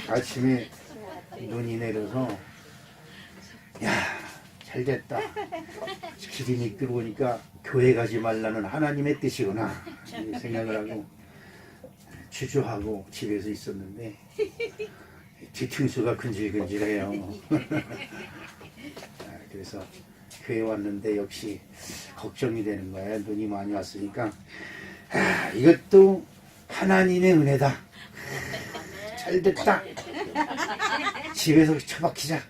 아침에 눈이 내려서 야, 잘됐다. 기름이 끓어오니까 교회 가지 말라는 하나님의 뜻이구나 생각을 하고 주저하고 집에서 있었는데 뒤통수가 근질근질해요. 그래서 교회 왔는데 역시 걱정이 되는 거야. 눈이 많이 왔으니까 이것도 하나님의 은혜다. 잘됐다. 집에서 처박히자.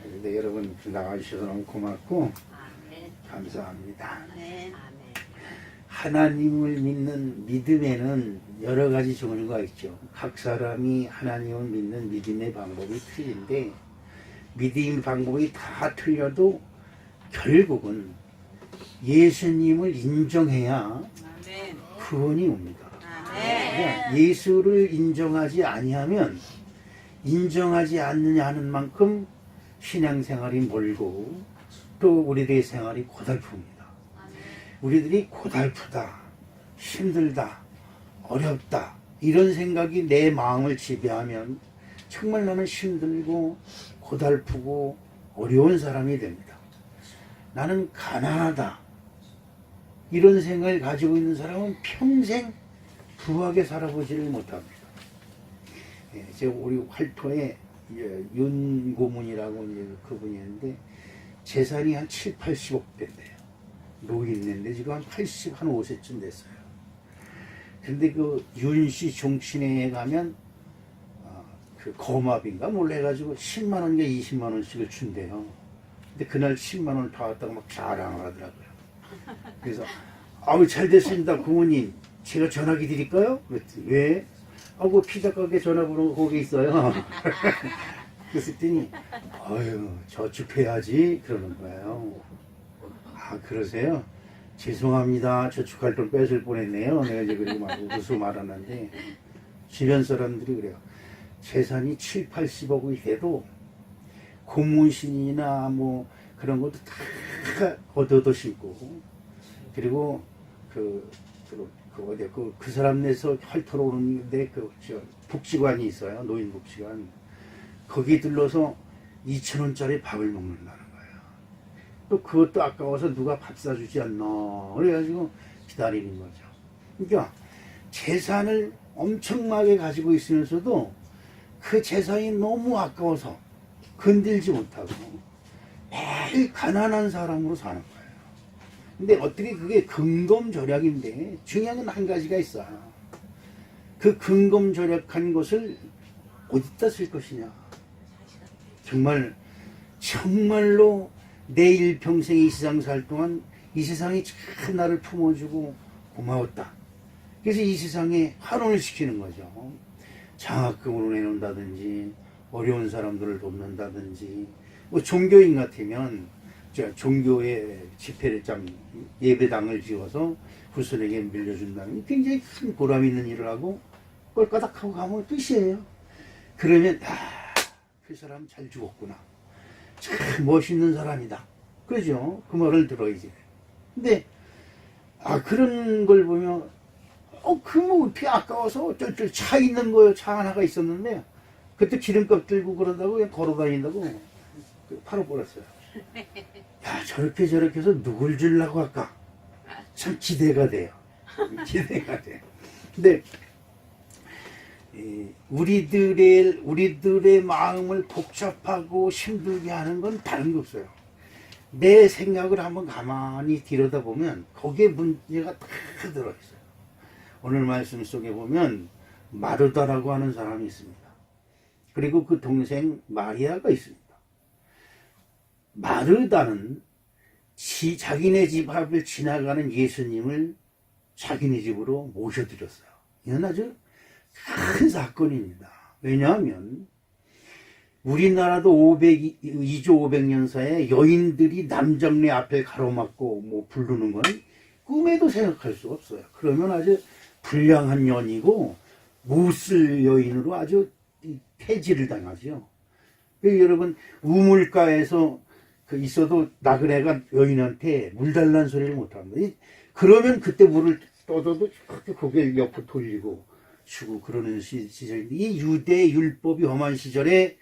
근데 여러분 나와주셔서 너무 고맙고 감사합니다. 하나님을 믿는 믿음에는 여러 가지 종류가 있죠. 각 사람이 하나님을 믿는 믿음의 방법이 틀린데 믿음의 방법이 다 틀려도 결국은 예수님을 인정해야 구원이 옵니다. 그러니까 예수를 인정하지 아니하면 인정하지 않느냐 하는 만큼 신앙생활이 멀고 또 우리들의 생활이 고달픕니다. 우리들이 고달프다, 힘들다, 어렵다 이런 생각이 내 마음을 지배하면 정말 나는 힘들고 고달프고 어려운 사람이 됩니다. 나는 가난하다 이런 생각을 가지고 있는 사람은 평생 부하게 살아보지를 못합니다. 제가 우리 활토에 윤 고문이라고 그분이 있는데 재산이 한 7, 80억 된대요. 노인인데 지금 한 80, 한 5세쯤 됐어요. 근데 그 윤씨 종친회에 가면 그 거마비인가 뭘 해가지고 10만 원인가 20만 원씩을 준대요. 근데 그날 10만 원을 받았다고 막 자랑을 하더라고요. 그래서 아우 잘 됐습니다 부모님 제가 전화기 드릴까요? 그랬더니 왜? 그 피자 가게 전화번호 거기 있어요. 그랬더니 아유 저축해야지 그러는 거예요. 아 그러세요? 죄송합니다. 저축할 돈 뺏을 뻔했네요. 내가 이제 그리고 막 웃으며 말하는데 주변 사람들이 그래요. 재산이 7, 80억이 돼도 고문신이나 뭐 그런 것도 다 얻어도 심고 그리고 그 사람 내서 활터로 오는데 복지관이 있어요. 노인 복지관. 거기 들러서 2,000원짜리 밥을 먹는다는 거예요. 또 그것도 아까워서 누가 밥 사주지 않나. 그래가지고 기다리는 거죠. 그러니까 재산을 엄청나게 가지고 있으면서도 그 재산이 너무 아까워서 건들지 못하고 매일 가난한 사람으로 사는 거예요. 근데 어떻게 그게 근검절약인데 중요한 건 한 가지가 있어요. 그 근검절약한 것을 어디다 쓸 것이냐. 정말로 내 일평생 이 세상 살 동안 이 세상이 참 나를 품어주고 고마웠다. 그래서 이 세상에 환원을 시키는 거죠. 장학금으로 내놓는다든지 어려운 사람들을 돕는다든지 뭐 종교인 같으면 종교의 집회를 예배당을 지어서 후손에게 밀려준다는 굉장히 큰 보람 있는 일을 하고 꼴까닥하고 가면 끝이에요. 그러면 그 사람 잘 죽었구나. 참 멋있는 사람이다. 그러죠. 그 말을 들어야지. 근데 그런 걸 보면 그 피 아까워서 차 있는 거요. 차 하나가 있었는데 그때 기름값 들고 그런다고 그냥 걸어 다닌다고 팔아버렸어요. 야 저렇게 해서 누굴 주려고 할까? 참 기대가 돼요. 기대가 돼. 근데 우리들의 마음을 복잡하고 힘들게 하는 건 다른 게 없어요. 내 생각을 한번 가만히 들여다보면 거기에 문제가 다 들어있어요. 오늘 말씀 속에 보면 마르다라고 하는 사람이 있습니다. 그리고 그 동생 마리아가 있습니다. 마르다는 자기네 집 앞을 지나가는 예수님을 자기네 집으로 모셔드렸어요. 이건 아주 큰 사건입니다. 왜냐하면 우리나라도 2조 500년 사이에 여인들이 남정네 앞에 가로막고 뭐 부르는 거는 꿈에도 생각할 수가 없어요. 그러면 아주 불량한 년이고 못쓸 여인으로 아주 폐지를 당하죠. 여러분 우물가에서 있어도 나그네가 여인한테 물 달라는 소리를 못합니다. 그러면 그때 물을 떠줘도 그렇게 고개를 옆으로 돌리고 주고 그러는 시절인데, 이 유대 율법이 험한 시절에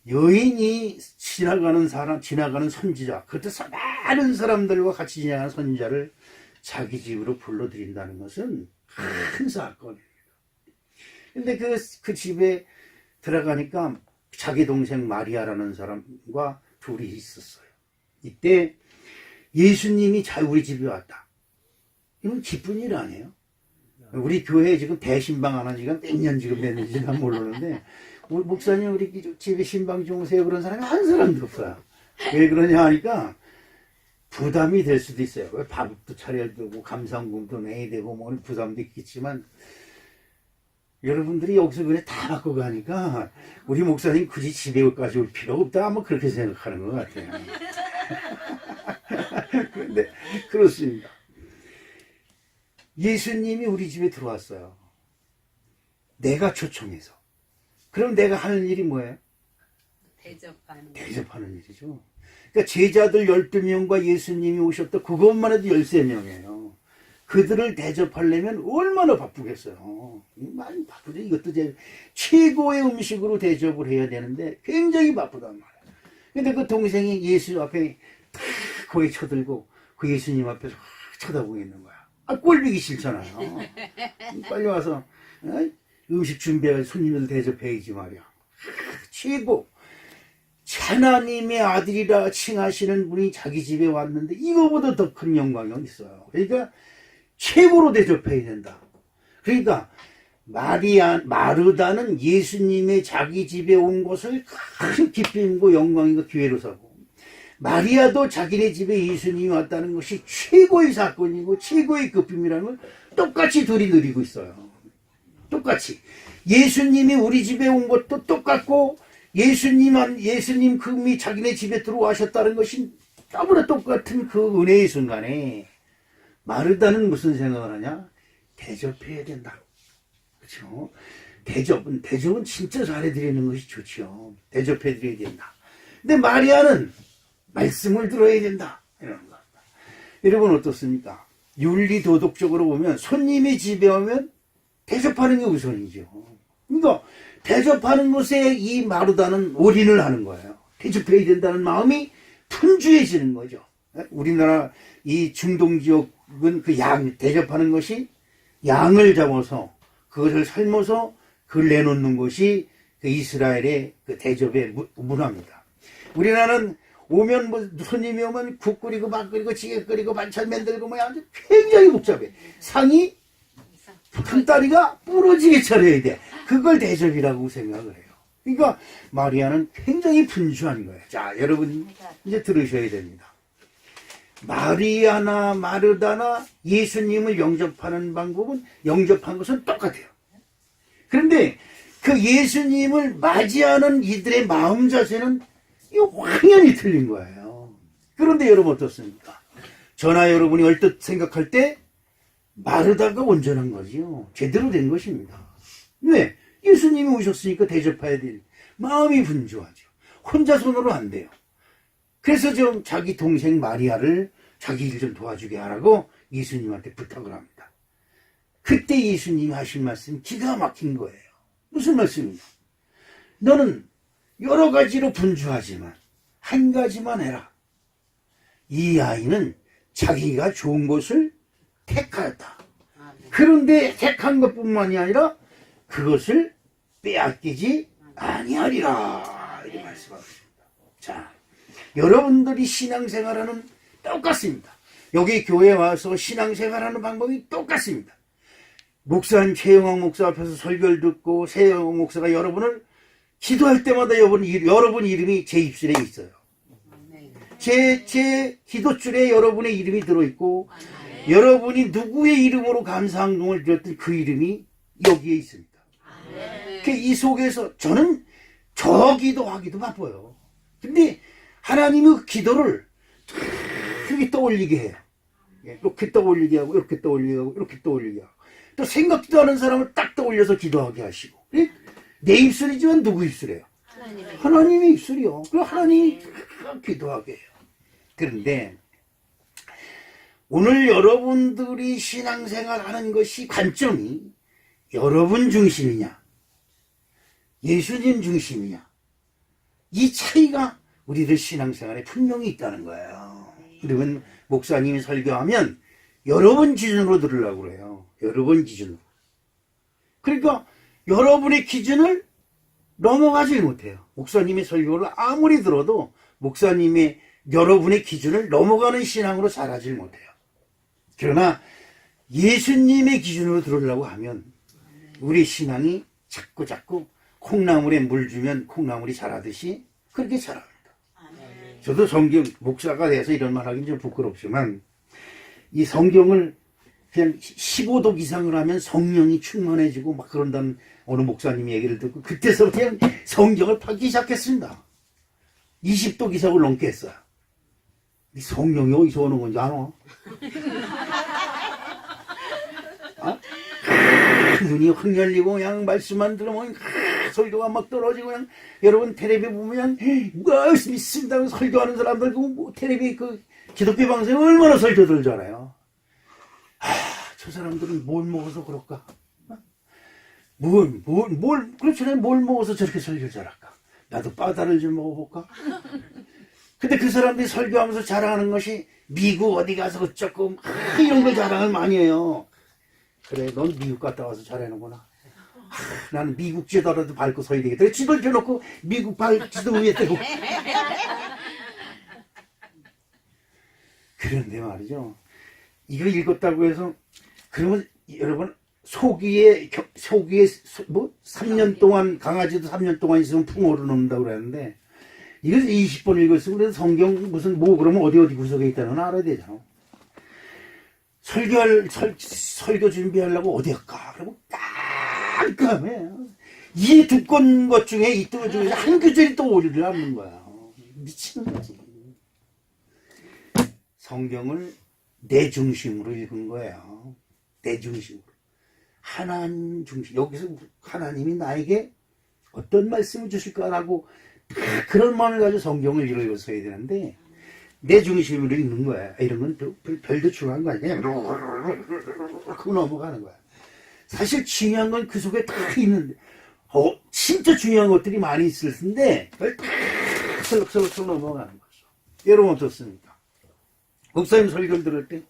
여인이 지나가는 선지자, 그것도 많은 사람들과 같이 지나가는 선지자를 자기 집으로 불러들인다는 것은 큰 사건입니다. 근데 그 집에 들어가니까 자기 동생 마리아라는 사람과 둘이 있었어요. 이때 예수님이 우리 집에 왔다. 이건 기쁜 일 아니에요? 우리 교회에 지금 대신방 안 한 지가 몇 년 지금 됐는지 난 모르는데, 우리 목사님 우리 집에 신방 좀 오세요 그런 사람이 한 사람도 없어요. 왜 그러냐 하니까 부담이 될 수도 있어요. 왜 밥도 차려야 되고 감상금도 내야 되고 뭐 부담도 있겠지만, 여러분들이 여기서 그래 다 받고 가니까 우리 목사님 굳이 집에까지 올 필요가 없다 뭐 그렇게 생각하는 것 같아요. 그런데 그렇습니다. 예수님이 우리 집에 들어왔어요. 내가 초청해서. 그럼 내가 하는 일이 뭐예요? 대접하는 일이죠. 그러니까 제자들 12명과 예수님이 오셨다, 그것만 해도 13명이에요. 그들을 대접하려면 얼마나 바쁘겠어요. 많이 바쁘죠. 이것도 최고의 음식으로 대접을 해야 되는데 굉장히 바쁘단 말이에요. 근데 그 동생이 예수 앞에 탁 고개 쳐들고 그 예수님 앞에서 쳐다보고 있는 거야. 꼴보기 싫잖아요. 빨리 와서 음식 준비해서 손님들 대접해야지 말이야. 최고. 하나님의 아들이라 칭하시는 분이 자기 집에 왔는데 이거보다 더 큰 영광이 있어요. 그러니까 최고로 대접해야 된다. 그러니까 마르다는 예수님의 자기 집에 온 것을 큰 기쁨이고 영광이고 기회로 사고, 마리아도 자기네 집에 예수님이 왔다는 것이 최고의 사건이고 최고의 기쁨이라는 걸 똑같이 둘이 누리고 있어요. 똑같이 예수님이 우리 집에 온 것도 똑같고, 예수님 금이 자기네 집에 들어와셨다는 것이 너무나 똑같은 그 은혜의 순간에 마르다는 무슨 생각을 하냐? 대접해야 된다. 그렇죠? 대접은 진짜 잘해드리는 것이 좋죠. 대접해드려야 된다. 근데 마리아는 말씀을 들어야 된다. 이런 거. 여러분 어떻습니까? 윤리 도덕적으로 보면 손님이 집에 오면 대접하는 게 우선이죠. 그러니까 대접하는 것에 이 마르다는 올인을 하는 거예요. 대접해야 된다는 마음이 분주해지는 거죠. 우리나라 이 중동 지역은 그 대접하는 것이 양을 잡아서 그것을 삶아서 그걸 내놓는 것이 그 이스라엘의 그 대접의 문화입니다. 우리나라는 손님이 오면 국 끓이고 밥 끓이고 찌개 끓이고 반찬 만들고 뭐야 아주 굉장히 복잡해. 상이 한 다리가 부러지게 차려야 돼. 그걸 대접이라고 생각을 해요. 그러니까 마리아는 굉장히 분주한 거예요. 자, 여러분 이제 들으셔야 됩니다. 마리아나 마르다나 예수님을 영접하는 것은 똑같아요. 그런데 그 예수님을 맞이하는 이들의 마음 자세는 완전히 틀린 거예요. 그런데 여러분 어떻습니까? 저나 여러분이 얼뜻 생각할 때 마르다가 온전한 거지요. 제대로 된 것입니다. 왜? 예수님이 오셨으니까 대접해야 될 마음이 분주하죠. 혼자서는 안 돼요. 그래서 좀 자기 동생 마리아를 자기 일 좀 도와주게 하라고 예수님한테 부탁을 합니다. 그때 예수님이 하신 말씀 기가 막힌 거예요. 무슨 말씀이냐? 너는 여러 가지로 분주하지만 한 가지만 해라. 이 아이는 자기가 좋은 것을 택하였다. 그런데 택한 것뿐만이 아니라 그것을 빼앗기지 아니하리라. 이렇게 말씀하셨습니다. 자, 여러분들이 신앙생활하는 똑같습니다. 여기 교회에 와서 신앙생활하는 방법이 똑같습니다. 목사님 최영학 목사 앞에서 설교를 듣고 최영학 목사가 여러분을 기도할 때마다 여러분 이름이 제 입술에 있어요. 제 기도줄에 여러분의 이름이 들어있고, 여러분이 누구의 이름으로 감사항동을 드렸던 그 이름이 여기에 있습니다. 이 속에서 저는 저 기도하기도 바빠요. 근데 하나님이 그 기도를 이렇게 떠올리게 해요. 이렇게 떠올리게 하고, 이렇게 떠올리게 하고, 이렇게 떠올리게 하고. 또 생각지도 않은 사람을 딱 떠올려서 기도하게 하시고. 내 입술이지만 누구 입술이에요? 하나님의 입술이요. 그럼 하나님이 기도하게 해요. 그런데 오늘 여러분들이 신앙생활 하는 것이 관점이 여러분 중심이냐, 예수님 중심이냐, 이 차이가 우리들 신앙생활에 분명히 있다는 거예요. 그러면 목사님이 설교하면 여러분 기준으로 들으려고 그래요. 여러분 기준으로. 그러니까 여러분의 기준을 넘어가지 못해요. 목사님의 설교를 아무리 들어도 목사님의 여러분의 기준을 넘어가는 신앙으로 자라질 못해요. 그러나 예수님의 기준으로 들으려고 하면 우리 신앙이 자꾸 콩나물에 물 주면 콩나물이 자라듯이 그렇게 자랍니다. 저도 성경 목사가 돼서 이런 말 하긴 좀 부끄럽지만 이 성경을 그냥 15독 이상을 하면 성령이 충만해지고 막 그런다는 어느 목사님 얘기를 듣고 그때서부터 그냥 성경을 파기 시작했습니다. 20독 이상을 넘게 했어요. 이 성령이 어디서 오는 건지 아나? 어? 눈이 확 열리고 그냥 말씀만 들으면 설교가 막 떨어지고 그냥 여러분 텔레비 보면 믿습니다 설교하는 사람들 뭐 텔레비 그 기독교 방송에 얼마나 설교들 잘해요. 저 사람들은 뭘 먹어서 그럴까? 그렇잖아요. 뭘 먹어서 저렇게 설교 잘할까? 나도 바다를 좀 먹어볼까? 근데 그 사람들이 설교하면서 자랑하는 것이 미국 어디 가서 어쩌고 이런 걸 자랑을 많이 해요. 그래, 넌 미국 갔다 와서 잘하는구나. 나는 미국 지도라도 밟고 서야 되겠다. 지도를 펴놓고 미국 지도 위에 떼고. 그런데 말이죠. 이거 읽었다고 해서 그러면 여러분 소기에 3년 동안 강아지도 3년 동안 있으면 풍어를 넣는다고 그랬는데 이걸 20번 읽었으면 그래서 성경 무슨 그러면 어디 구석에 있다는 걸 알아야 되잖아. 설교 준비하려고 어디 갈까? 그러면 깜깜해. 이 두꺼운 것 중에 이 두 중에서 한 구절이 또 오리를 않는 거야. 미치는 거지. 성경을 내 중심으로 읽은 거예요. 내 중심으로. 하나님 중심. 여기서 하나님이 나에게 어떤 말씀을 주실까라고 그런 마음을 가지고 성경을 읽어서야 되는데 내 중심으로 읽는 거야. 이런 건 별도 중요한 거 아니야. 그거 넘어가는 거야. 사실 중요한 건 그 속에 다 있는데 진짜 중요한 것들이 많이 있을 텐데 그걸 다 슬럭슬럭 넘어가는 거죠. 여러분 어떻습니까? 목사님 설교를 들을 때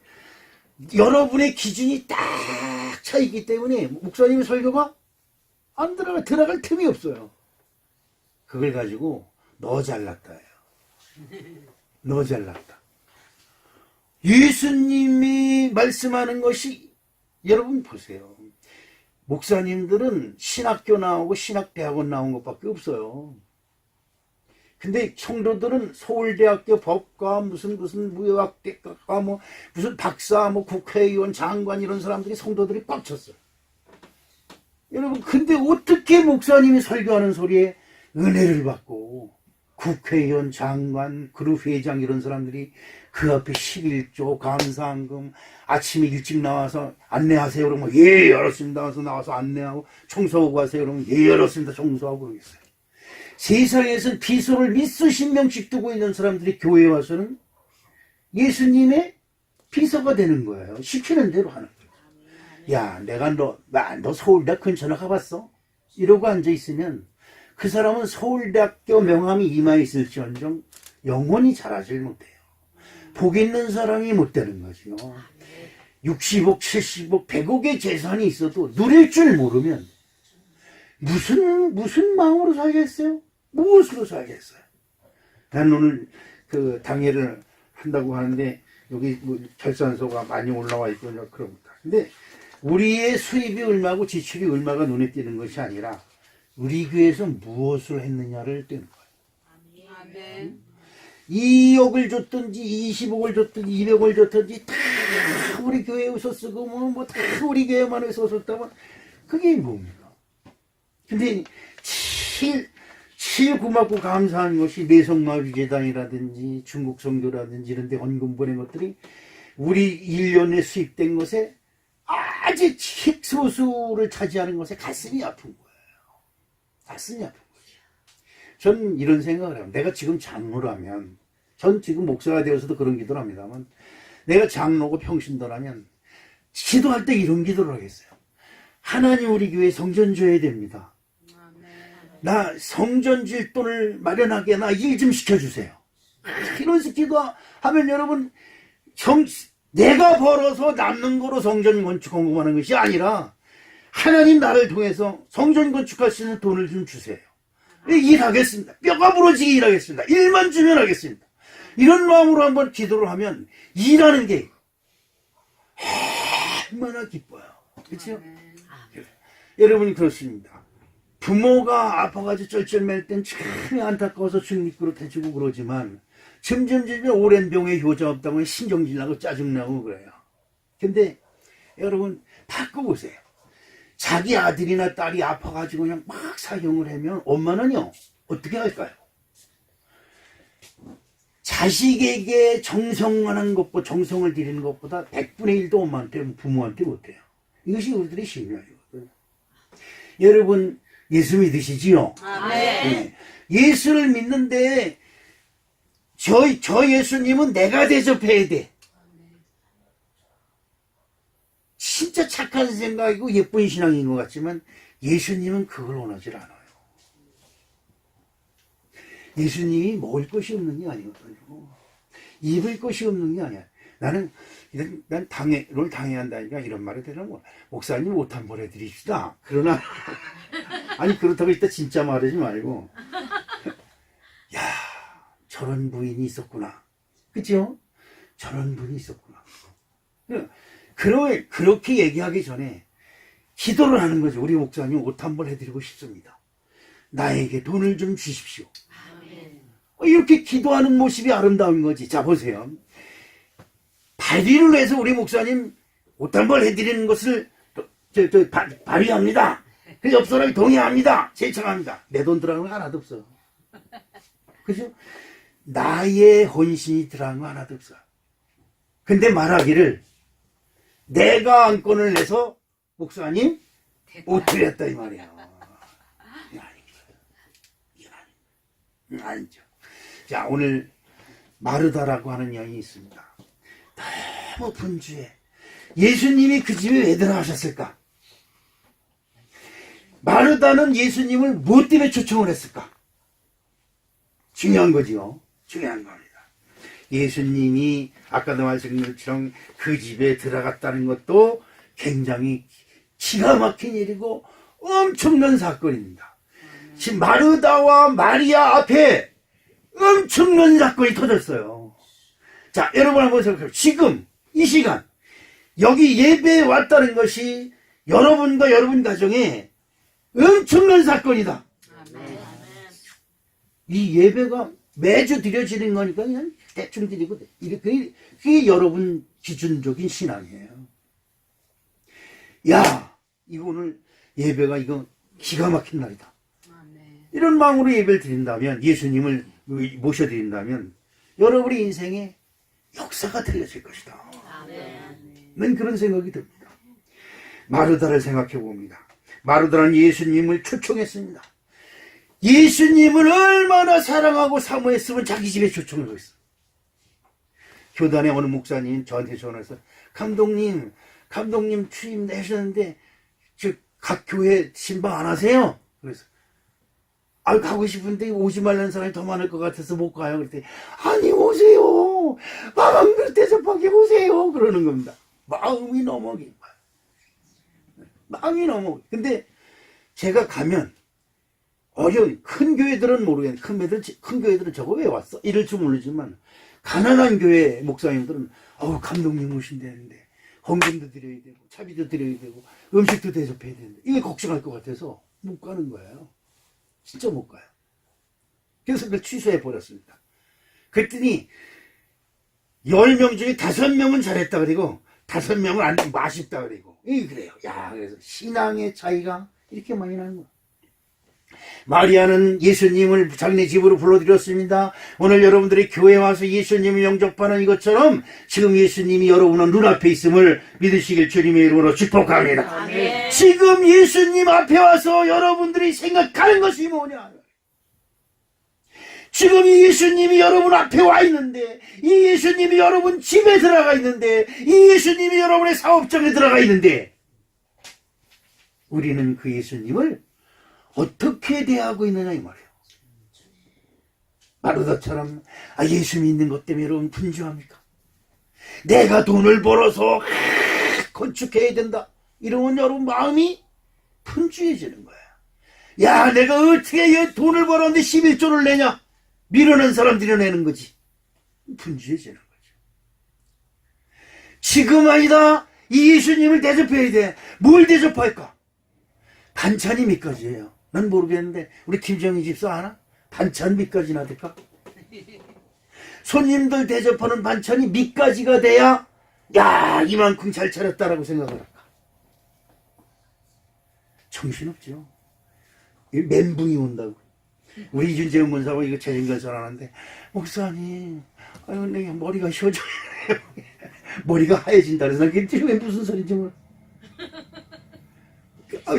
여러분의 기준이 딱 차있기 때문에 목사님의 설교가 안 들어갈 틈이 없어요. 그걸 가지고 너 잘났다 해요. 너 잘났다. 예수님이 말씀하는 것이 여러분 보세요. 목사님들은 신학교 나오고 신학대학원 나온 것밖에 없어요. 근데 성도들은 서울대학교 법과 무슨 무역대학과 무슨 박사 국회의원 장관 이런 사람들이 성도들이 꽉 찼어요. 여러분 근데 어떻게 목사님이 설교하는 소리에 은혜를 받고 국회의원 장관 그룹 회장 이런 사람들이 그 앞에 11조 감사한금 아침에 일찍 나와서 안내하세요 그러면 예 알았습니다 하면서 나와서 안내하고 청소하고 가세요 그러면 예 알았습니다 청소하고 그러겠어요. 세상에선 비서를 몇수십 명씩 두고 있는 사람들이 교회에 와서는 예수님의 비서가 되는 거예요. 시키는 대로 하는 거예요. 야 내가 너 서울대 근처나 가봤어? 이러고 앉아있으면 그 사람은 서울대학교 명함이 이마에 있을지언정 영원히 자라질 못해요. 복 있는 사람이 못 되는 거죠. 60억, 70억, 100억의 재산이 있어도 누릴 줄 모르면 무슨 마음으로 살겠어요? 무엇으로 살겠어요? 난 오늘 그 당회를 한다고 하는데 여기 결산서가 많이 올라와 있고 그럽니다. 근데 우리의 수입이 얼마고 지출이 얼마가 눈에 띄는 것이 아니라 우리 교회에서 무엇을 했느냐를 뜨는 거예요. 아멘. 2억을 줬든지 20억을 줬든지 200억을 줬든지 다 우리 교회에서 쓰고 다 우리 교회만 해서 썼다면 그게 뭡니까? 근데 제일 고맙고 감사한 것이 매성마을재단이라든지 중국 선교라든지 이런 데 헌금 보낸 것들이 우리 1년에 수입된 것에 아주 소수를 차지하는 것에 가슴이 아픈 거예요. 가슴이 아픈 거죠. 전 이런 생각을 해요. 내가 지금 장로라면 전 지금 목사가 되어서도 그런 기도를 합니다만 내가 장로고 평신도라면 기도할 때 이런 기도를 하겠어요. 하나님 우리 교회 성전 줘야 됩니다. 나 성전 질 돈을 마련하게 나 일 좀 시켜주세요. 이런 기도하면 여러분 내가 벌어서 남는 거로 성전 건축 공급하는 것이 아니라 하나님 나를 통해서 성전 건축할 수 있는 돈을 좀 주세요. 일하겠습니다. 뼈가 부러지게 일하겠습니다. 일만 주면 하겠습니다. 이런 마음으로 한번 기도를 하면 일하는 게 얼마나 기뻐요. 그렇죠? 여러분이 그렇습니다. 부모가 아파가지고 쩔쩔맬 땐 참 안타까워서 죽미끄러 해주고 그러지만 점점 오랜 병에 효자 없다고 신경질나고 짜증나고 그래요. 근데 여러분 바꿔보세요. 자기 아들이나 딸이 아파가지고 그냥 막 사경을 하면 엄마는요 어떻게 할까요? 자식에게 정성하는 것보다 정성을 들이는 것보다 100분의 1도 엄마한테 부모한테 못해요. 이것이 우리들의 신명이거든요. 여러분 예수 믿으시지요? 네. 예수를 믿는데 저 예수님은 내가 대접해야 돼. 진짜 착한 생각이고 예쁜 신앙인 것 같지만 예수님은 그걸 원하지 않아요. 예수님이 먹을 것이 없는 게 아니거든요. 입을 것이 없는 게 아니야. 난 롤 당해야 한다니까 이런 말을 되는 목사님 옷 한 벌 해드립시다. 그러나 아니 그렇다고 이따 진짜 말하지 말고 야 저런 부인이 있었구나. 그죠? 저런 분이 있었구나. 그렇게 얘기하기 전에 기도를 하는 거죠. 우리 목사님 옷 한 벌 해드리고 싶습니다. 나에게 돈을 좀 주십시오. 이렇게 기도하는 모습이 아름다운 거지. 자 보세요. 발의를 해서 우리 목사님 옷 한 벌 해드리는 것을 발의합니다. 그래서 옆 사람이 동의합니다. 제청합니다. 내 돈 들어가는 거 하나도 없어. 그죠? 나의 헌신이 들어간 거 하나도 없어. 근데 말하기를 내가 안건을 내서 목사님 옷 드렸다 이 말이야. 이건 아니죠. 자 오늘 마르다라고 하는 여인이 있습니다. 너무 분주해. 예수님이 그 집에 왜 들어가셨을까? 마르다는 예수님을 무엇 때문에 초청을 했을까? 중요한 거지요. 중요한 겁니다. 예수님이 아까도 말씀드린 것처럼 그 집에 들어갔다는 것도 굉장히 기가 막힌 일이고 엄청난 사건입니다. 지금 마르다와 마리아 앞에 엄청난 사건이 터졌어요. 자, 여러분 한번 생각해보세요. 지금 이 시간 여기 예배에 왔다는 것이 여러분과 여러분 가정에 엄청난 사건이다. 이 예배가 매주 드려지는 거니까 그냥 대충 드리고 그게 여러분 기준적인 신앙이에요. 야, 이거 오늘 예배가 이거 기가 막힌 날이다. 이런 마음으로 예배를 드린다면, 예수님을 모셔드린다면 여러분의 인생에 역사가 들려질 것이다. 난 그런 생각이 듭니다. 마르다를 생각해 봅니다. 마르다는 예수님을 초청했습니다. 예수님을 얼마나 사랑하고 사모했으면 자기 집에 초청을 했어. 교단에 어느 목사님 저한테 전화해서 감독님 취임하셨는데 각 교회 신방 안 하세요? 그래서 가고 싶은데 오지 말라는 사람이 더 많을 것 같아서 못 가요. 그랬더니 아니 오세요. 마음 대접하게 오세요. 그러는 겁니다. 마음이 넘어기. 마음이 넘어. 근데 제가 가면 어려운 큰 교회들은 모르겠는데 큰 교회들은 저거 왜 왔어? 이럴 줄 모르지만 가난한 교회 목사님들은 감독님 오신다는데 헌금도 드려야 되고 차비도 드려야 되고 음식도 대접해야 되는데 이게 걱정할 것 같아서 못 가는 거예요. 진짜 못 가요. 그래서 그걸 취소해 버렸습니다. 그랬더니 10명 중에 5명은 잘했다 그리고 5명은 안 되고 아쉽다 그리고 그래요. 야, 그래서 신앙의 차이가 이렇게 많이 나는 거예요. 마리아는 예수님을 자기네 집으로 불러들였습니다. 오늘 여러분들이 교회에 와서 예수님을 영접하는 이것처럼 지금 예수님이 여러분의 눈앞에 있음을 믿으시길 주님의 이름으로 축복합니다. 아멘. 지금 예수님 앞에 와서 여러분들이 생각하는 것이 뭐냐? 지금 이 예수님이 여러분 앞에 와 있는데, 이 예수님이 여러분 집에 들어가 있는데, 이 예수님이 여러분의 사업장에 들어가 있는데 우리는 그 예수님을 어떻게 대하고 있느냐 이 말이에요. 마르다처럼 예수 믿는 것 때문에 여러분 분주합니까? 내가 돈을 벌어서 건축해야 된다 이러면 여러분 마음이 분주해지는 거야. 야, 내가 어떻게 돈을 벌었는데 11조를 내냐? 밀어낸 사람들이 내는 거지. 분주해지는 거죠. 지금 아니다. 이 예수님을 대접해야 돼. 뭘 대접할까? 반찬이 몇 가지예요? 난 모르겠는데 우리 김정희 집사 아나? 반찬 몇 가지나 될까? 손님들 대접하는 반찬이 몇 가지가 돼야 야, 이만큼 잘 차렸다라고 생각을 할까? 정신없죠. 멘붕이 온다고. 우리 이준재영 문사가 이거 재정결선 하는데, 목사님, 아유, 내 머리가 휘어져요. 머리가 하얘진다 그래서 그게 무슨 소리인지 몰라.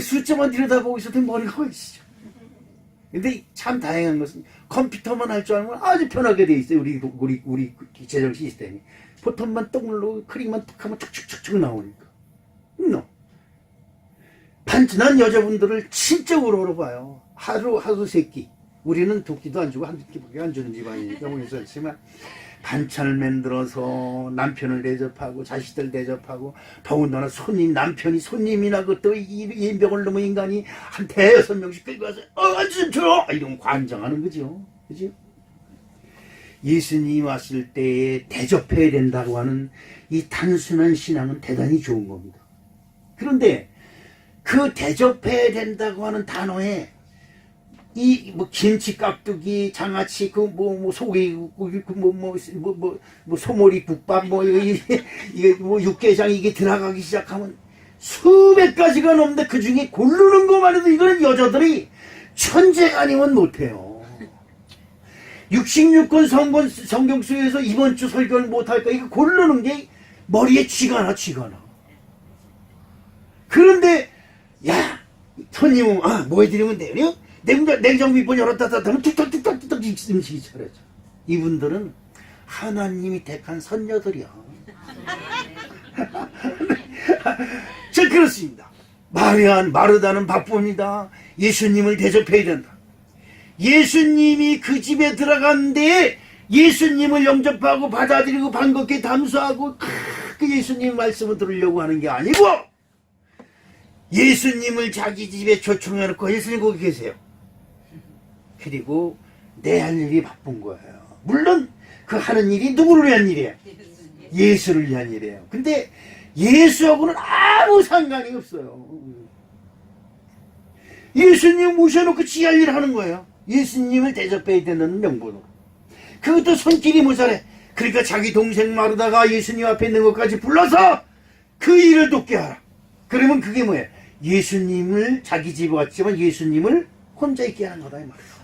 숫자만 들여다보고 있어도 머리가 하얘지죠. 근데 참 다행한 것은 컴퓨터만 할 줄 알면 아주 편하게 돼 있어요. 우리 재정 시스템이. 버튼만 딱 누르고 클릭만 딱 하면 툭툭툭툭 나오니까. 반찬한 여자분들을 진짜 우러러 봐요. 하루 세 끼. 우리는 두 끼도 안 주고 한 끼밖에 안 주는 집안이니까 그렇지만 반찬을 만들어서 남편을 대접하고 자식들 대접하고 더군다나 남편이 손님이나 그또 인병을 넘은 인간이 한 5-6명씩 끌고 와서 앉으세요 이러면 관장하는 거죠. 그죠? 예수님이 왔을 때에 대접해야 된다고 하는 이 단순한 신앙은 대단히 좋은 겁니다. 그런데 그 대접해야 된다고 하는 단어에 이 김치 깍두기, 장아찌, 소고기, 소머리 국밥, 이게 육개장 이게 들어가기 시작하면 수백 가지가 넘는데 그 중에 고르는 것만 해도 이거는 여자들이 천재가 아니면 못해요. 66권 성경수에서 이번 주 설교를 못할까? 이거 고르는 게 머리에 쥐가 나. 그런데, 야, 손님은, 뭐 해드리면 돼요? 냉장고 문 열었다 닫다 하면 뚝딱뚝딱뚝딱 음식이 차려져. 이분들은 하나님이 택한 선녀들이야. 자, 그렇습니다. 마르다는 바쁩니다. 예수님을 대접해야 된다. 예수님이 그 집에 들어갔는데 예수님을 영접하고 받아들이고 반갑게 담수하고 그 예수님 말씀을 들으려고 하는 게 아니고 예수님을 자기 집에 초청해놓고 예수님 거기 계세요. 그리고 내 할 일이 바쁜 거예요. 물론 그 하는 일이 누구를 위한 일이에요? 예수를 위한 일이에요. 근데 예수하고는 아무 상관이 없어요. 예수님 모셔놓고 지 할 일 하는 거예요. 예수님을 대접해야 되는 명분으로. 그것도 손길이 모자래. 그러니까 자기 동생 마르다가 예수님 앞에 있는 것까지 불러서 그 일을 돕게 하라. 그러면 그게 뭐예요? 예수님을 자기 집에 왔지만 예수님을 혼자 있게 하는 거다 이 말이에요.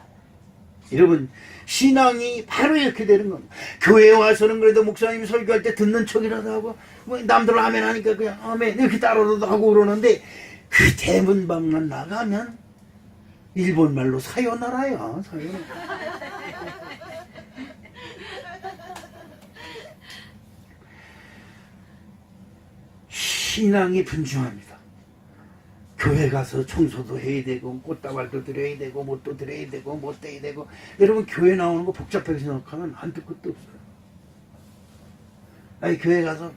여러분 신앙이 바로 이렇게 되는 겁니다. 교회에 와서는 그래도 목사님이 설교할 때 듣는 척이라도 하고 남들 아멘 하니까 그냥 아멘 이렇게 따라도 하고 그러는데 그 대문방만 나가면 일본말로 사요나라야. 신앙이 분주합니다. 교회 가서 청소도 해야 되고 꽃다발도 드려야 되고 못도 드려야 되고 못 돼야 되고. 여러분 교회 나오는 거 복잡하게 생각하면 한도 끝도 없어요. 아니 교회 가서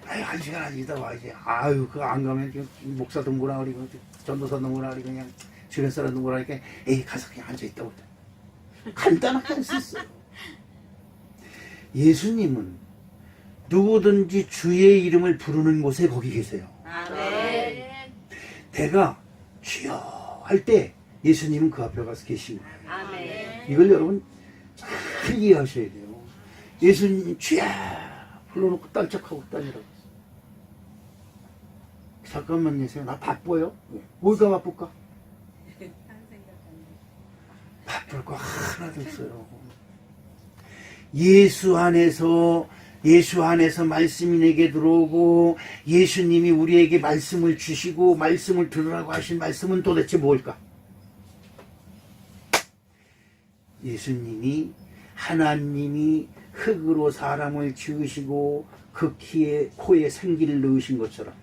한 시간 앉다 와야지. 그거 안 가면 목사도 뭐라 그러고 전도사도 뭐라 그러고 그냥 주변 사람도 뭐라 그러니까 가서 그냥 앉아있다 오자. 간단하게 할 수 있어요. 예수님은 누구든지 주의 이름을 부르는 곳에 거기 계세요. 아멘. 내가 주여 할 때 예수님은 그 앞에 가서 계신 거예요. 아멘. 이걸 여러분 잘 이해하셔야 돼요. 예수님 주여 불러놓고 딴척하고 다니라고. 잠깐만 계세요. 나 바빠요. 뭐가 바쁠까? 바쁠 거 하나도 없어요. 예수 안에서 말씀이 내게 들어오고 예수님이 우리에게 말씀을 주시고 말씀을 들으라고 하신 말씀은 도대체 뭘까? 예수님이 하나님이 흙으로 사람을 지으시고 그 코에 생기를 넣으신 것처럼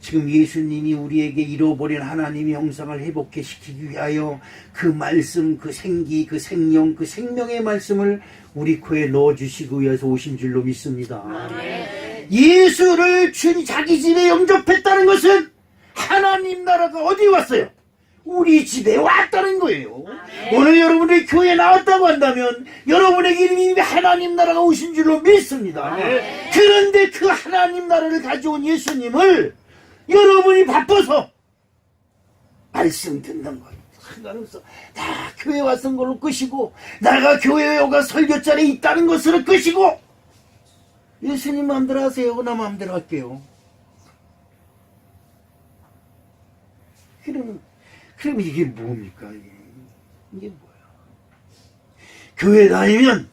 지금 예수님이 우리에게 잃어버린 하나님의 형상을 회복시키기 위하여 그 말씀, 그 생기, 그 생명, 그 생명의 말씀을 우리 코에 넣어주시기 위해서 오신 줄로 믿습니다. 예수를 자기 집에 영접했다는 것은 하나님 나라가 어디 왔어요? 우리 집에 왔다는 거예요. 오늘 여러분들이 교회에 나왔다고 한다면 여러분에게 이미 하나님 나라가 오신 줄로 믿습니다. 그런데 그 하나님 나라를 가져온 예수님을 여러분이 바빠서 말씀 듣는 거예요. 상관없어. 다 교회 왔던 걸로 끄시고 내가 교회에 오가 설교 자리에 있다는 것으로 끄시고 예수님 마음대로 하세요. 나 마음대로 할게요. 그럼 이게 뭡니까? 이게 뭐야? 교회 다니면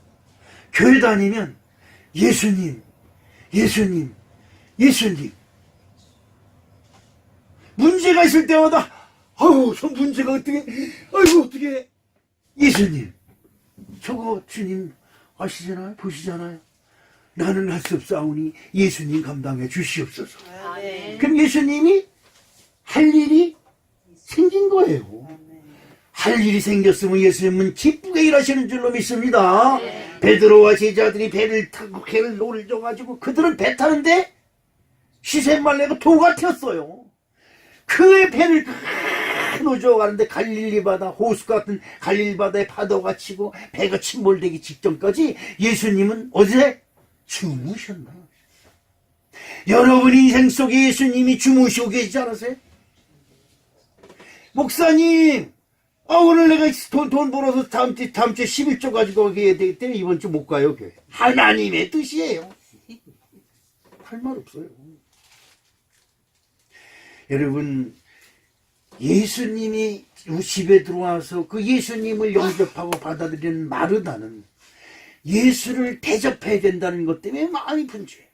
예수님 문제가 있을 때마다 아유 저 문제가 어떻게 예수님 저거 주님 아시잖아요? 보시잖아요? 나는 할 수 없사오니 예수님 감당해 주시옵소서. 그럼 예수님이 할 일이 생긴 거예요. 할 일이 생겼으면 예수님은 기쁘게 일하시는 줄로 믿습니다. 베드로와 제자들이 배를 타고 배를 놀려가지고 그들은 배 타는데 시샘말레가 도가 튀었어요. 그 배를 노져가는데 갈릴리 바다 호수 같은 갈릴리 바다에 파도가 치고 배가 침몰되기 직전까지 예수님은 어제 주무셨나? 여러분 인생 속에 예수님이 주무시고 계시지 않으세요? 목사님, 오늘 내가 돈 벌어서 다음 주에 11조 가지고 가야 되기 때문에 이번 주 못 가요, 교회. 하나님의 뜻이에요. 할 말 없어요. 여러분, 예수님이 집에 들어와서 그 예수님을 영접하고 받아들이는 마르다는 예수를 대접해야 된다는 것 때문에 마음이 분주해.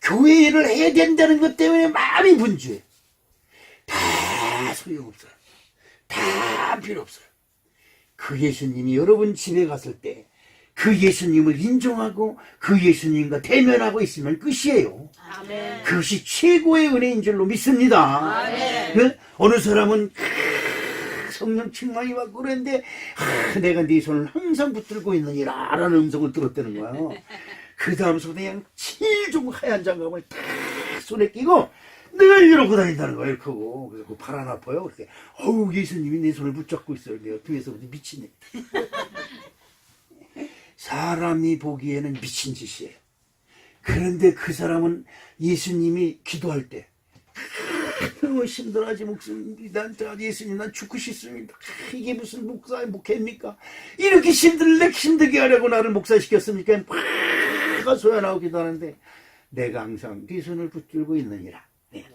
교회를 해야 된다는 것 때문에 마음이 분주해. 다 소용없어요. 다 필요 없어요. 그 예수님이 여러분 집에 갔을 때 그 예수님을 인정하고 그 예수님과 대면하고 있으면 끝이에요. 아멘. 그것이 최고의 은혜인 줄로 믿습니다. 아멘. 어느 사람은 성령 충만이 받고 그랬는데 내가 네 손을 항상 붙들고 있느니라 라는 음성을 들었다는 거예요. 그 다음부터 그냥 칠종 하얀 장갑을 딱 손에 끼고 늘 이러고 다닌다는 거예요. 그거. 그래서 발 안 아파요. 그렇게 어우 예수님이 내 손을 붙잡고 있어요. 내가 뒤에서부터 미친네. 사람이 보기에는 미친 짓이에요. 그런데 그 사람은 예수님이 기도할 때 너무 힘들어하지 목사님, 예수님 난 죽고 싶습니다. 이게 무슨 목회입니까? 이렇게 힘들게 하려고 나를 목사시켰습니까? 막 소연하고 기도하는데 내가 항상 네 손을 붙들고 있느니라. 네.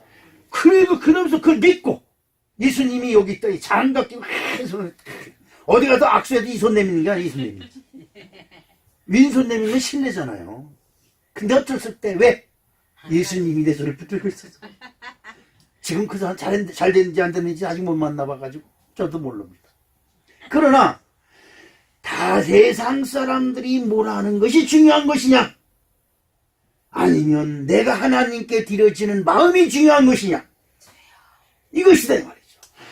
그리고 그러면서 그걸 믿고 예수님이 여기 있다 이 장갑 끼고 손을 어디 가서 악수해도 이 손 내미는 게 아니야. 이 손 내미는 왼손 내미면 실례잖아요. 근데 어쩔 때 왜? 예수님이 내 손을 붙들고 있었어. 지금 그 사람 잘 됐는지 안 됐는지 아직 못 만나봐가지고 저도 모릅니다. 그러나 다 세상 사람들이 뭐라 하는 것이 중요한 것이냐? 아니면 내가 하나님께 드려지는 마음이 중요한 것이냐? 이것이다 이 말이죠.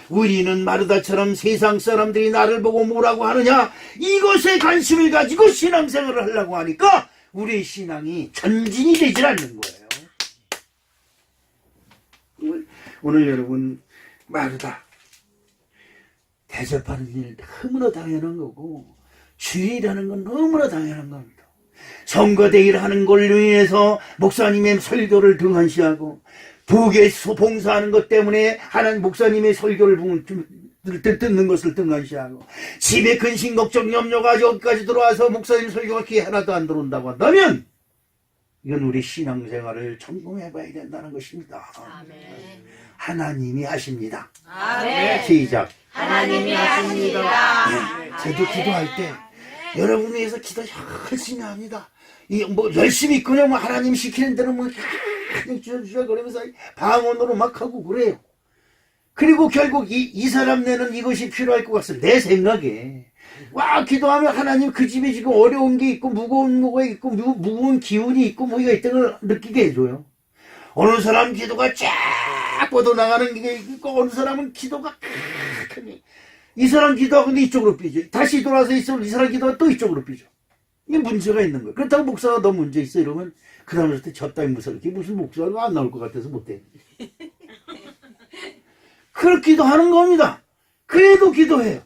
우리는 마르다처럼 세상 사람들이 나를 보고 뭐라고 하느냐? 이것에 관심을 가지고 신앙생활을 하려고 하니까 우리의 신앙이 전진이 되질 않는 거예요. 오늘 여러분 마르다 대접하는 일 너무나 당연한 거고 주일이라는 건 너무나 당연한 겁니다. 선거대회를 하는 걸로 인해서 목사님의 설교를 등한시하고 부에 봉사하는 것 때문에 하나님 목사님의 설교를 듣는 것을 등한시하고 집에 근심 걱정 염려가 여기까지 들어와서 목사님 설교가 귀에 하나도 안 들어온다고 한다면 이건 우리 신앙생활을 점검해봐야 된다는 것입니다. 아멘. 하나님이 하십니다. 아멘. 시작. 하나님이 하십니다. 네, 저도 기도할 때 여러분 위해서 기도 열심히 합니다. 뭐 열심히 그냥 뭐 하나님 시키는 대로 뭐 주저주저 그러면서 방언으로 막 하고 그래요. 그리고 결국 이 사람 내는 이것이 필요할 것 같습니다. 내 생각에 와 기도하면 하나님 그 집에 지금 어려운 게 있고 무거운 뭐가 있고 무거운 기운이 있고 뭐가 있다는 걸 느끼게 해줘요. 어느 사람 기도가 쫙 딱 뻗어나가는 게 어느 사람은 기도가 크게 이 사람 기도하고 근데 이쪽으로 삐져. 다시 돌아서 이 사람 기도가 또 이쪽으로 삐져. 이게 문제가 있는 거예요. 그렇다고 목사가 너 문제 있어 이러면 그 다음에 저 따위 무섭게 무슨 목사가 안 나올 것 같아서 못해. 그렇기도 하는 겁니다. 그래도 기도해요.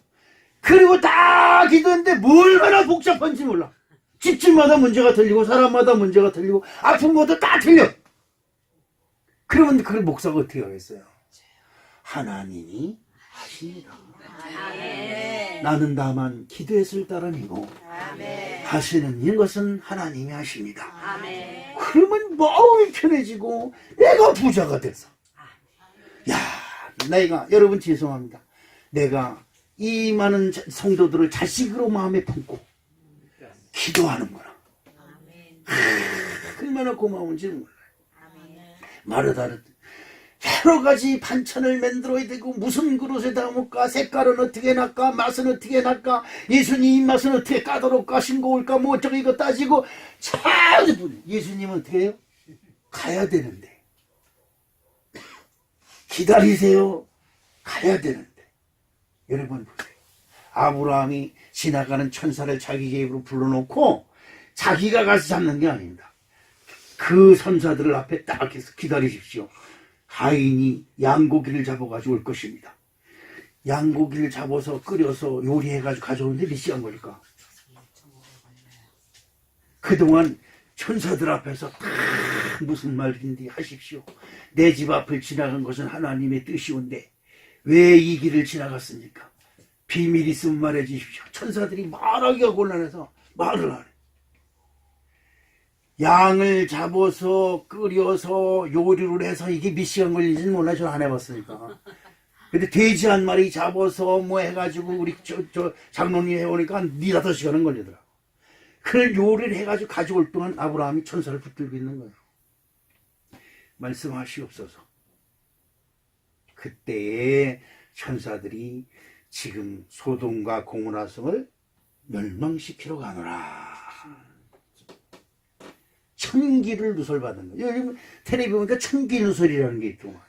그리고 다 기도했는데 얼마나 복잡한지 몰라. 집집마다 문제가 틀리고 사람마다 문제가 틀리고 아픈 것도 다 틀려. 그러면 그 목사가 어떻게 하겠어요? 하나님이 하십니다. 아멘. 나는 다만 기도했을 따름이고 아멘. 하시는 이것은 하나님이 하십니다. 아멘. 그러면 마음이 편해지고 내가 부자가 돼서 야 내가 여러분 죄송합니다. 내가 이 많은 성도들을 자식으로 마음에 품고 기도하는구나. 얼마나 고마운지 몰라요. 마르다는 여러 가지 반찬을 만들어야 되고 무슨 그릇에 담을까 색깔은 어떻게 날까 맛은 어떻게 날까 예수님 입맛은 어떻게 까다롭까 싱거울까 뭐 어쩌고 이거 따지고 참 예수님은 어떻게 해요? 가야 되는데 기다리세요. 가야 되는데 여러분 보세요. 아브라함이 지나가는 천사를 자기 집으로 불러놓고 자기가 가서 잡는 게 아닙니다. 그 선사들을 앞에 딱 해서 기다리십시오. 하인이 양고기를 잡아가지고 올 것입니다. 양고기를 잡아서 끓여서 요리해가지고 가져오는데 몇 시간 걸릴까? 그동안 천사들 앞에서 다 무슨 말인지 하십시오. 내 집 앞을 지나간 것은 하나님의 뜻이온데 왜 이 길을 지나갔습니까? 비밀 있으면 말해 주십시오. 천사들이 말하기가 곤란해서 말을 안 해. 양을 잡아서 끓여서 요리를 해서 이게 몇 시간 걸리는지는 몰라. 저는 안 해봤으니까. 근데 돼지 한 마리 잡아서 뭐 해가지고 우리 저 장로님 해오니까 한 4-5시간은 걸리더라. 그걸 요리를 해가지고 가져올 동안 아브라함이 천사를 붙들고 있는 거예요. 말씀하시옵소서. 그때에 천사들이 지금 소돔과 고모라 성을 멸망시키러 가노라. 천기를 누설받은 거예요. 여기 텔레비 보니까 천기 누설이라는 게 있더만.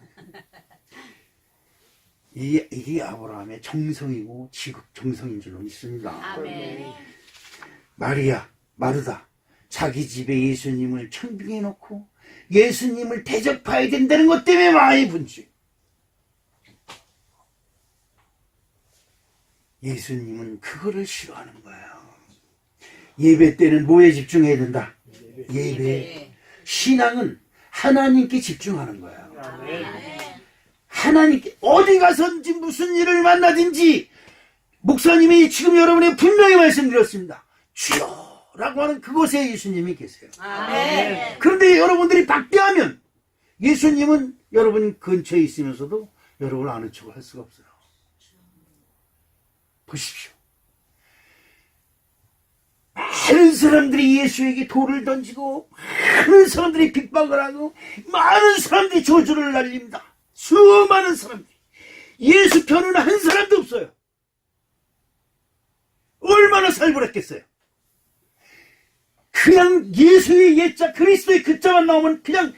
이게 아브라함의 정성이고 지극 정성인 줄로 믿습니다. 아멘. 마리아, 마르다 자기 집에 예수님을 천빙해 놓고 예수님을 대접해야 된다는 것 때문에 많이 분주. 예수님은 그거를 싫어하는 거예요. 예배 때는 뭐에 집중해야 된다? 예배. 신앙은 하나님께 집중하는 거예요. 하나님께 어디 가서든지 무슨 일을 만나든지 목사님이 지금 여러분에게 분명히 말씀드렸습니다. 주여 라고 하는 그곳에 예수님이 계세요. 아멘. 그런데 여러분들이 박대하면 예수님은 여러분 근처에 있으면서도 여러분을 아는 척을 할 수가 없어요. 보십시오. 많은 사람들이 예수에게 돌을 던지고 많은 사람들이 핍박을 하고 많은 사람들이 저주를 날립니다. 수많은 사람들이. 예수 편은 한 사람도 없어요. 얼마나 살벌했겠어요. 그냥 예수의 예자 그리스도의 그자만 나오면 그냥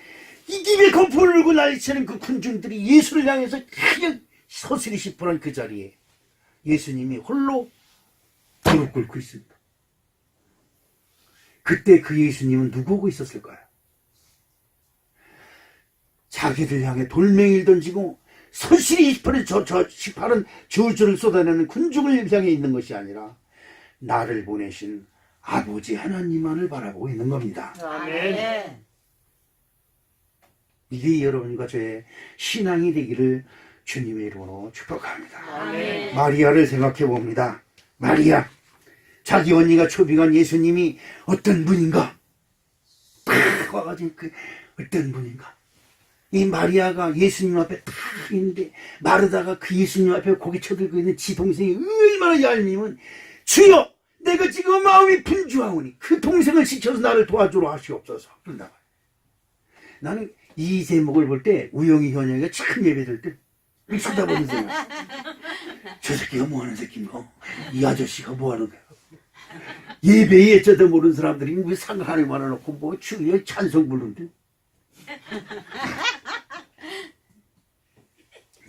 이김에 거품을 울고 난리치는 그 군중들이 예수를 향해서 그냥 서슬이 시퍼런 그 자리에 예수님이 홀로 무릎 꿇고 있습니다. 그때 그 예수님은 누구고 있었을까요? 자기들 향해 돌멩이를 던지고 서슬이 시퍼런 시퍼런 저주를 쏟아내는 군중을 향해 있는 것이 아니라 나를 보내신 아버지 하나님만을 바라보고 있는 겁니다. 아멘. 이게 여러분과 저의 신앙이 되기를 주님의 이름으로 축복합니다. 아멘. 마리아를 생각해 봅니다. 마리아, 자기 언니가 초빙한 예수님이 어떤 분인가? 탁 와가지고 어떤 분인가? 이 마리아가 예수님 앞에 탁 있는데 마르다가 그 예수님 앞에 고개 쳐들고 있는 지 동생이 얼마나 얄미우면 주여! 내가 지금 마음이 분주하오니 그 동생을 시켜서 나를 도와주러 하시옵소서. 그런다. 나는 이 제목을 볼 때 우영희 현영이가 참 예배될 때 쳐다보는 생각. 저 새끼가 뭐하는 새끼인가? 이 아저씨가 뭐하는 거야? 예배에 어쩌다 모르는 사람들이 왜 상하에 말아놓고 뭐 주여 찬송 부르는데?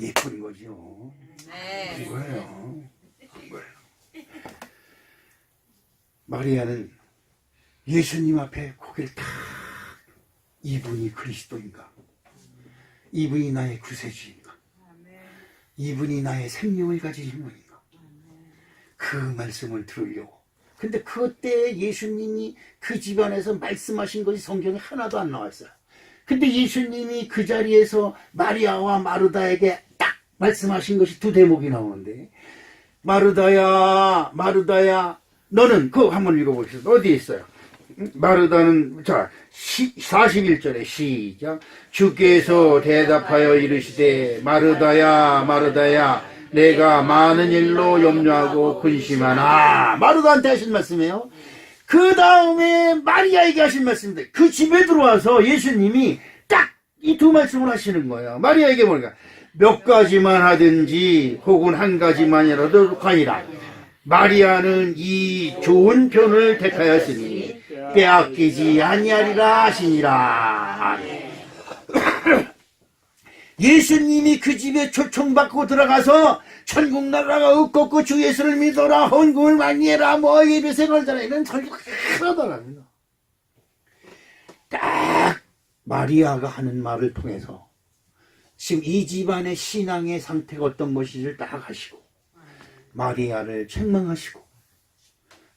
예쁜 거죠. 네. 그거예요. 그거예요. 마리아는 예수님 앞에 고개를 탁, 이분이 그리스도인가? 이분이 나의 구세주인가? 이분이 나의 생명을 가지신 분인가? 그 말씀을 들으려고. 근데 그때 예수님이 그 집안에서 말씀하신 것이 성경에 하나도 안 나왔어요. 근데 예수님이 그 자리에서 마리아와 마르다에게 딱 말씀하신 것이 두 대목이 나오는데, 마르다야, 마르다야, 너는, 그거 한번 읽어보시죠. 어디에 있어요? 마르다는, 자, 41절에 시작. 주께서 대답하여 이르시되, 마르다야, 마르다야, 내가 많은 일로 염려하고 근심하나. 마르다한테 하신 말씀이에요. 그 다음에 마리아에게 하신 말씀인데, 그 집에 들어와서 예수님이 딱 이 두 말씀을 하시는 거예요. 마리아에게 뭐니까, 몇 가지만 하든지 혹은 한 가지만이라도 하니라. 마리아는 이 좋은 편을 택하였으니 빼앗기지 아니하리라 하시니라. 아멘. 예수님이 그 집에 초청받고 들어가서 천국 나라가 없고 주 예수를 믿어라, 헌금을 많이 해라, 뭐 예배 생활하라, 이런 설교가 하나도 안 합니다. 딱 마리아가 하는 말을 통해서 지금 이 집안의 신앙의 상태가 어떤 것인지를 딱 하시고, 마리아를 책망하시고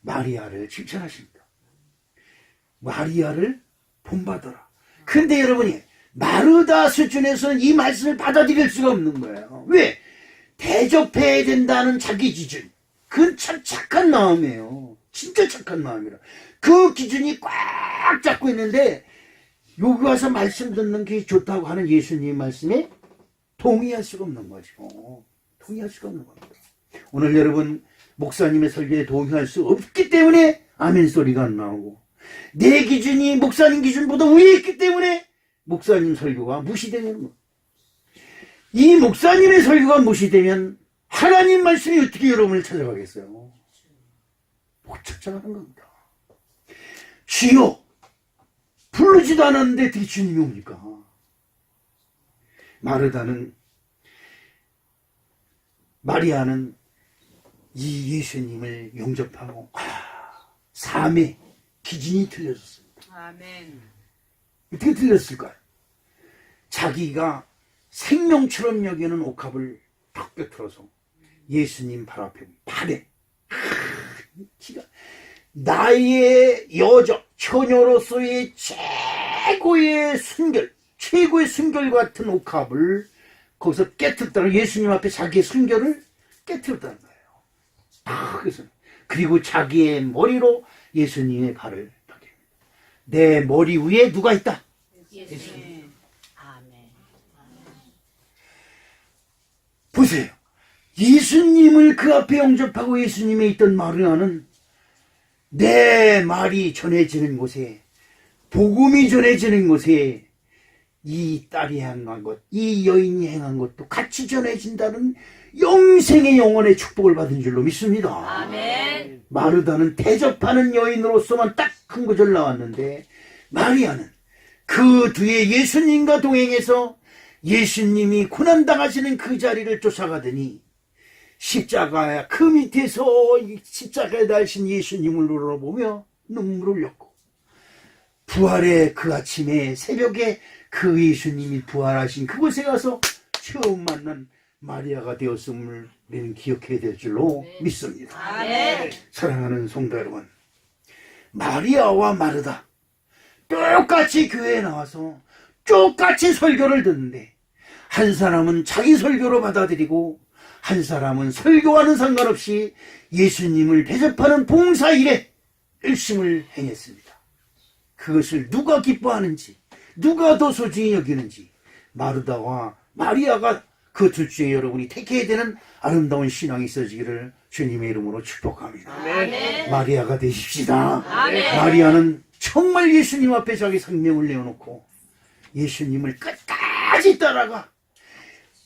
마리아를 칭찬하십니다. 마리아를 본받아라. 근데 여러분이 마르다 수준에서는 이 말씀을 받아들일 수가 없는 거예요. 왜? 대접해야 된다는 자기 기준. 그건 참 착한 마음이에요. 진짜 착한 마음이라. 그 기준이 꽉 잡고 있는데 여기 와서 말씀 듣는 게 좋다고 하는 예수님 말씀에 동의할 수가 없는 거죠. 동의할 수가 없는 겁니다. 오늘 여러분 목사님의 설교에 동의할 수 없기 때문에 아멘 소리가 안 나오고, 내 기준이 목사님 기준보다 위에 있기 때문에 목사님 설교가 무시되는 거예요. 이 목사님의 설교가 무시되면 하나님 말씀이 어떻게 여러분을 찾아가겠어요? 못 찾아가는 겁니다. 주여 부르지도 않았는데 어떻게 주님이 옵니까? 마리아는 이 예수님을 영접하고 삶의 기준이 틀려졌습니다. 아멘. 어떻게 틀렸을까요? 자기가 생명처럼 여기는 옥합을 탁 꿰뚫어서 예수님 발 앞에 발에 기가 나의 여자 처녀로서의 최고의 순결 같은 옥합을 거기서 깨뜨렸다는, 예수님 앞에 자기의 순결을 깨뜨렸다는 거예요. 그래서 그리고 자기의 머리로 예수님의 발을 닦입니다. 내 머리 위에 누가 있다? 예수님. 아멘. 보세요. 예수님을 그 앞에 영접하고 예수님에 있던 마리아는 내 말이 전해지는 곳에, 복음이 전해지는 곳에 이 딸이 행한 것, 이 여인이 행한 것도 같이 전해진다는 영생의 영원의 축복을 받은 줄로 믿습니다. 아멘. 마르다는 대접하는 여인으로서만 딱 한 구절 나왔는데, 마리아는 그 뒤에 예수님과 동행해서 예수님이 고난당하시는 그 자리를 쫓아가더니 십자가 그 밑에서 십자가에 달신 예수님을 노려보며 눈물을 흘렸고, 부활의 그 아침에 새벽에 그 예수님이 부활하신 그곳에 가서 처음 만난 마리아가 되었음을 우리는 기억해야 될 줄로 믿습니다. 아멘. 사랑하는 성도 여러분, 마리아와 마르다 똑같이 교회에 나와서 똑같이 설교를 듣는데, 한 사람은 자기 설교로 받아들이고 한 사람은 설교와는 상관없이 예수님을 대접하는 봉사일에 열심을 행했습니다. 그것을 누가 기뻐하는지, 누가 더 소중히 여기는지 마르다와 마리아가 그 둘 중에 여러분이 택해야 되는 아름다운 신앙이 있어지기를 주님의 이름으로 축복합니다. 아멘. 마리아가 되십시다. 아멘. 마리아는 정말 예수님 앞에 자기 생명을 내어놓고 예수님을 끝까지 따라가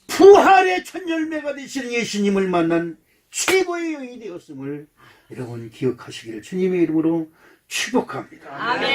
부활의 첫 열매가 되시는 예수님을 만난 최고의 여인이 되었음을 여러분 기억하시기를 주님의 이름으로 축복합니다. 아멘.